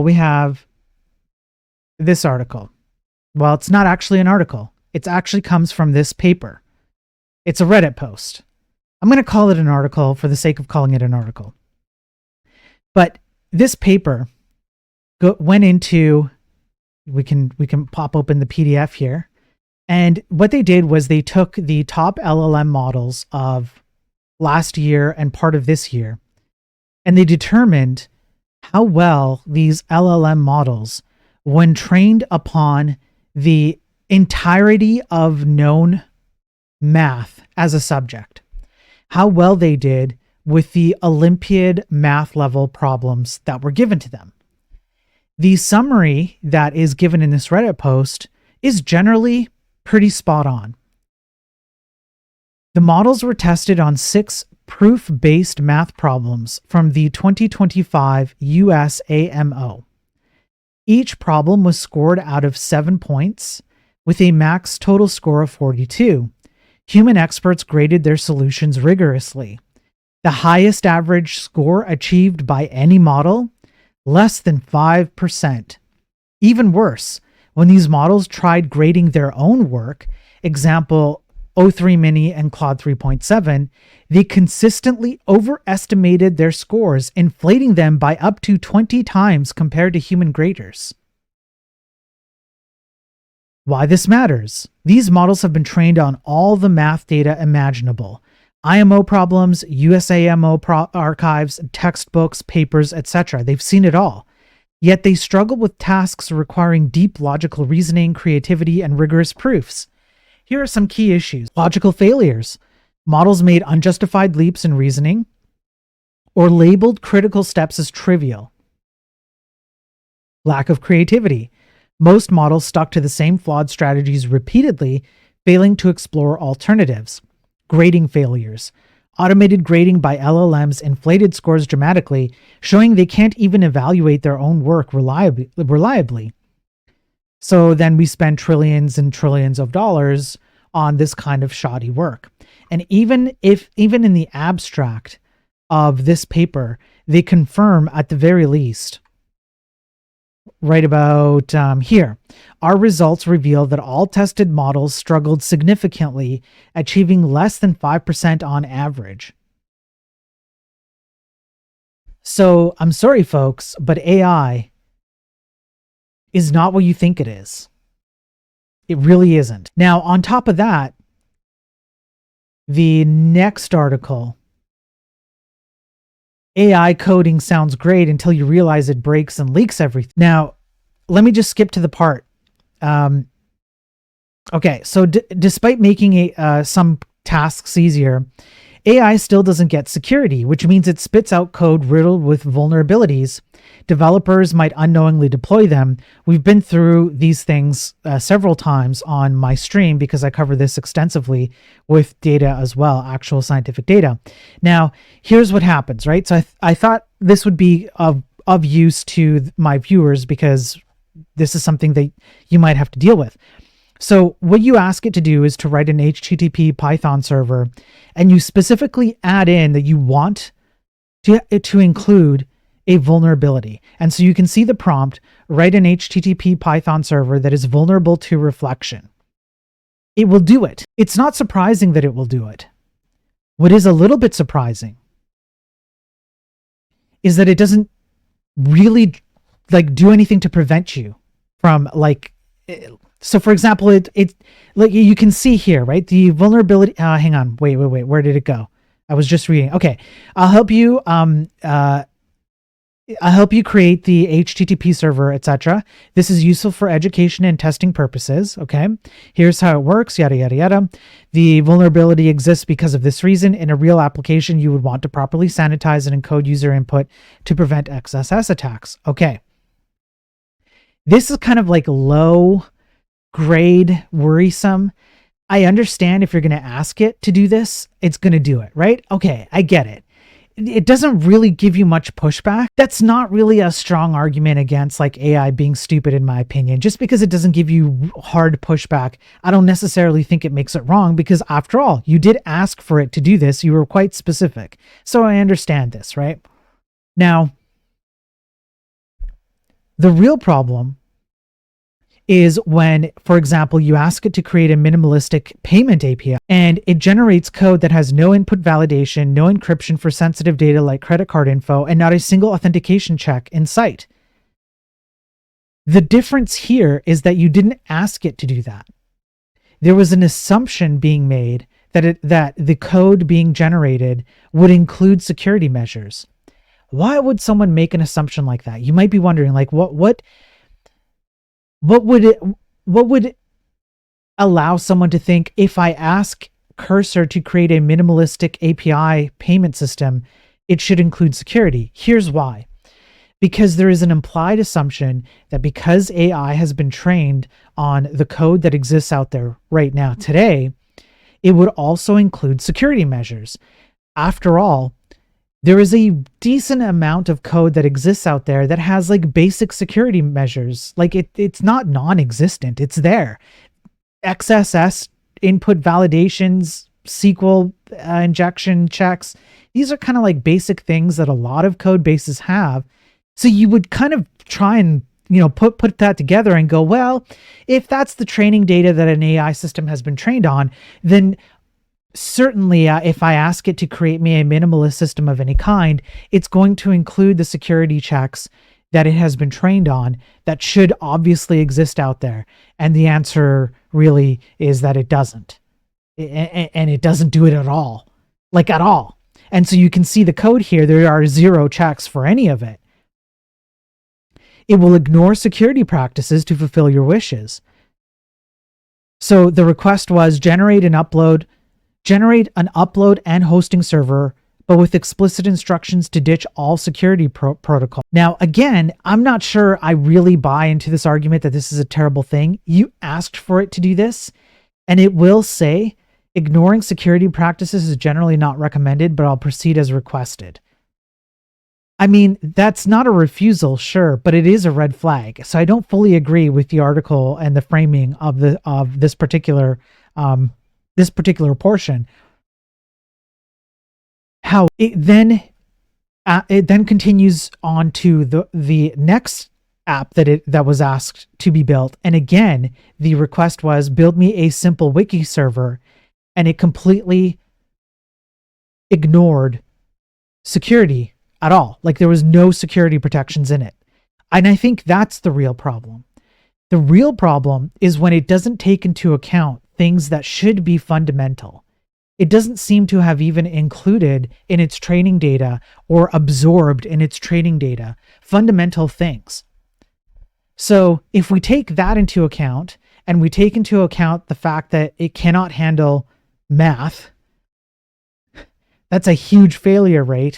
We have this article. Well, it's not actually an article. It actually comes from this paper. It's a Reddit post. I'm going to call it an article for the sake of calling it an article. But this paper went into, we can pop open the PDF here. And what they did was they took the top LLM models of last year and part of this year, and they determined how well these LLM models, when trained upon the entirety of known math as a subject, how well they did with the Olympiad math level problems that were given to them. The summary that is given in this Reddit post is generally pretty spot on. The models were tested on 6 proof-based math problems from the 2025 USAMO. Each problem was scored out of 7 points, with a max total score of 42. Human experts graded their solutions rigorously. The highest average score achieved by any model, less than 5%. Even worse, when these models tried grading their own work, example O3 Mini and Claude 3.7, they consistently overestimated their scores, inflating them by up to 20 times compared to human graders. Why this matters? These models have been trained on all the math data imaginable. IMO problems, USAMO archives, textbooks, papers, etc. They've seen it all. Yet they struggle with tasks requiring deep logical reasoning, creativity, and rigorous proofs. Here are some key issues. Logical failures. Models made unjustified leaps in reasoning or labeled critical steps as trivial. Lack of creativity. Most models stuck to the same flawed strategies repeatedly, failing to explore alternatives. Grading failures. Automated grading by LLMs inflated scores dramatically, showing they can't even evaluate their own work reliably. So then we spend trillions and trillions of dollars on this kind of shoddy work. And even in the abstract of this paper, they confirm at the very least, right about here, our results reveal that all tested models struggled significantly, achieving less than 5% on average. So I'm sorry, folks, but AI is not what you think it is. It really isn't. Now, on top of that, the next article, AI coding sounds great until you realize it breaks and leaks everything. Now, let me just skip to the part. Okay, so despite making some tasks easier, AI still doesn't get security, which means it spits out code riddled with vulnerabilities. Developers might unknowingly deploy them. We've been through these things several times on my stream because I cover this extensively with data as well, actual scientific data. Now, here's what happens, right? So I thought this would be of use to my viewers because this is something that you might have to deal with. So what you ask it to do is to write an HTTP Python server, and you specifically add in that you want it to include a vulnerability. And so you can see the prompt, write an HTTP Python server that is vulnerable to reflection. It will do it. It's not surprising that it will do it. What is a little bit surprising is that it doesn't really do anything to prevent you from so for example, it like you can see here, right? The vulnerability, hang on, wait, where did it go? I was just reading. Okay. I'll help you create the HTTP server, etc. This is useful for education and testing purposes. Okay. Here's how it works, yada, yada, yada. The vulnerability exists because of this reason. In a real application, you would want to properly sanitize and encode user input to prevent XSS attacks. Okay. This is kind of like low grade worrisome. I understand if you're going to ask it to do this, it's going to do it, right? Okay, I get it. It doesn't really give you much pushback. That's not really a strong argument against AI being stupid, in my opinion. Just because it doesn't give you hard pushback, I don't necessarily think it makes it wrong, because after all, you did ask for it to do this. You were quite specific. So I understand this, right? Now, The real problem is when, for example, you ask it to create a minimalistic payment API and it generates code that has no input validation, no encryption for sensitive data like credit card info, and not a single authentication check in sight. The difference here is that you didn't ask it to do that. There was an assumption being made that the code being generated would include security measures. Why would someone make an assumption like that? You might be wondering, like, what would allow someone to think, if I ask Cursor to create a minimalistic API payment system, it should include security? Here's why. Because there is an implied assumption that because AI has been trained on the code that exists out there right now today, it would also include security measures. After all, there is a decent amount of code that exists out there that has like basic security measures. Like it's not non-existent, it's there. XSS input validations, SQL injection checks. These are kind of like basic things that a lot of code bases have. So you would kind of try and, put that together and go, well, if that's the training data that an AI system has been trained on, then certainly if I ask it to create me a minimalist system of any kind, it's going to include the security checks that it has been trained on that should obviously exist out there. And the answer really is that it doesn't. And it doesn't do it at all. Like at all. And so you can see the code here. There are 0 checks for any of it. It will ignore security practices to fulfill your wishes. So the request was generate an upload and hosting server, but with explicit instructions to ditch all security protocol. Now, again, I'm not sure I really buy into this argument that this is a terrible thing. You asked for it to do this, and it will say, ignoring security practices is generally not recommended, but I'll proceed as requested. I mean, that's not a refusal, sure, but it is a red flag. So I don't fully agree with the article and the framing of this particular portion. How it then continues on to the next app that was asked to be built, and again the request was build me a simple wiki server, and it completely ignored security at all. Like there was no security protections in it. And I think that's the real problem. The real problem is when it doesn't take into account things that should be fundamental. It doesn't seem to have even included in its training data or absorbed in its training data fundamental things. So if we take that into account, and we take into account the fact that it cannot handle math, that's a huge failure rate.